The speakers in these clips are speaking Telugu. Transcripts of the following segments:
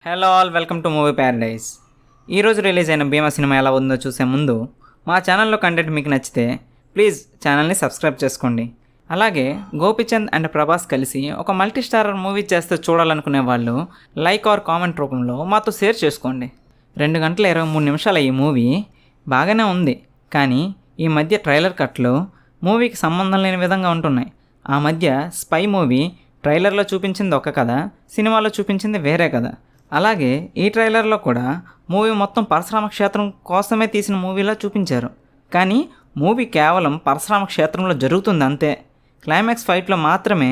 Hello all, welcome to movie Paradise. ఈరోజు రిలీజ్ అయిన భీమా సినిమా ఎలా ఉందో చూసే ముందు మా ఛానల్లో కంటెంట్ మీకు నచ్చితే ప్లీజ్ ఛానల్ని సబ్స్క్రైబ్ చేసుకోండి. అలాగే గోపిచంద్ అండ్ ప్రభాస్ కలిసి ఒక మల్టీ స్టారర్ మూవీ చేస్తే చూడాలనుకునే వాళ్ళు లైక్ ఆర్ కామెంట్ రూపంలో మాతో షేర్ చేసుకోండి. 2 గంటల 23 నిమిషాల ఈ మూవీ బాగానే ఉంది, కానీ ఈ మధ్య ట్రైలర్ కట్లు మూవీకి సంబంధం లేని విధంగా ఉంటున్నాయి. ఆ మధ్య స్పై మూవీ ట్రైలర్లో చూపించింది ఒక కథ, సినిమాలో చూపించింది వేరే కథ. అలాగే ఈ ట్రైలర్లో కూడా మూవీ మొత్తం పరశురామ క్షేత్రం కోసమే తీసిన మూవీలా చూపించారు, కానీ మూవీ కేవలం పరశురామ క్షేత్రంలో జరుగుతుంది అంతే. క్లైమాక్స్ ఫైట్లో మాత్రమే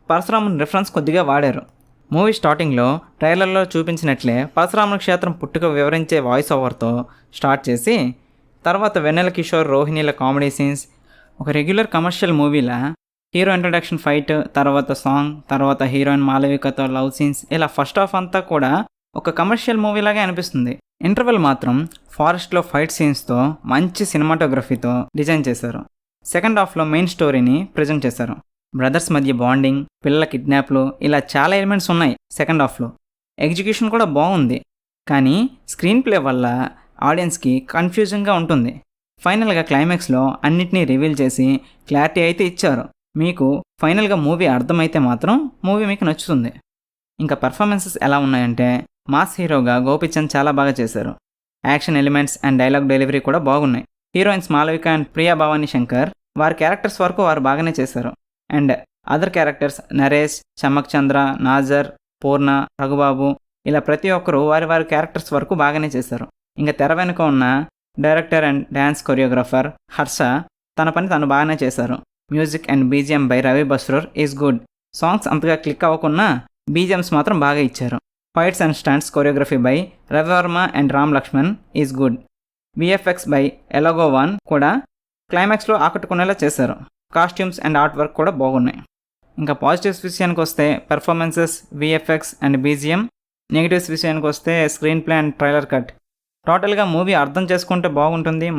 పరశురాముని రిఫరెన్స్ కొద్దిగా వాడారు. మూవీ స్టార్టింగ్లో ట్రైలర్లో చూపించినట్లే పరశురాముని క్షేత్రం పుట్టుక వివరించే వాయిస్ ఓవర్తో స్టార్ట్ చేసి తర్వాత వెన్నెల కిషోర్ రోహిణీల కామెడీ సీన్స్, ఒక రెగ్యులర్ కమర్షియల్ మూవీలా హీరో ఇంట్రడక్షన్ ఫైట్, తర్వాత సాంగ్, తర్వాత హీరోయిన్ మాలవికతో లవ్ సీన్స్, ఇలా ఫస్ట్ హాఫ్ అంతా కూడా ఒక కమర్షియల్ మూవీలాగే అనిపిస్తుంది. ఇంటర్వెల్ మాత్రం ఫారెస్ట్లో ఫైట్ సీన్స్తో మంచి సినిమాటోగ్రఫీతో డిజైన్ చేశారు. సెకండ్ హాఫ్లో మెయిన్ స్టోరీని ప్రజెంట్ చేశారు. బ్రదర్స్ మధ్య బాండింగ్, పిల్లల కిడ్నాప్లు, ఇలా చాలా ఎలిమెంట్స్ ఉన్నాయి సెకండ్ హాఫ్లో. ఎగ్జిక్యూషన్ కూడా బాగుంది, కానీ స్క్రీన్ ప్లే వల్ల ఆడియన్స్కి కన్ఫ్యూజింగ్గా ఉంటుంది. ఫైనల్గా క్లైమాక్స్లో అన్నిటినీ రివీల్ చేసి క్లారిటీ అయితే ఇచ్చారు. మీకు ఫైనల్గా మూవీ అర్థమైతే మాత్రం మూవీ మీకు నచ్చుతుంది. ఇంకా పర్ఫార్మెన్సెస్ ఎలా ఉన్నాయంటే, మాస్ హీరోగా గోపిచంద్ చాలా బాగా చేశారు. Action elements and dialogue delivery కూడా బాగున్నాయి. హీరోయిన్స్ మాలవిక అండ్ ప్రియా భవానీ శంకర్ వారి క్యారెక్టర్స్ వరకు వారు బాగానే చేశారు. And other characters Naresh, Chammak చంద్ర, నాజర్, పూర్ణ, రఘుబాబు, ఇలా ప్రతి ఒక్కరూ వారి వారి క్యారెక్టర్స్ వరకు బాగానే చేశారు. ఇంకా తెర వెనుక ఉన్న director and dance choreographer Harsha తన పని తను బాగానే చేశారు. Music and BGM by Ravi Basrur is good. Songs అంతగా క్లిక్ అవ్వకున్నా బీజిఎమ్స్ మాత్రం బాగా ఇచ్చారు. Fights and stunts choreography by Ravivarma and Ram Laxman is good. VFX by Elangovan కూడా క్లైమాక్స్లో ఆకట్టుకునేలా చేశారు. కాస్ట్యూమ్స్ అండ్ ఆర్ట్ వర్క్ కూడా బాగున్నాయి. ఇంకా పాజిటివ్స్ విషయానికి వస్తే performances, VFX and BGM. Negatives విషయానికి వస్తే screen play and trailer cut. టోటల్గా మూవీ అర్థం చేసుకుంటే బాగుంటుంది.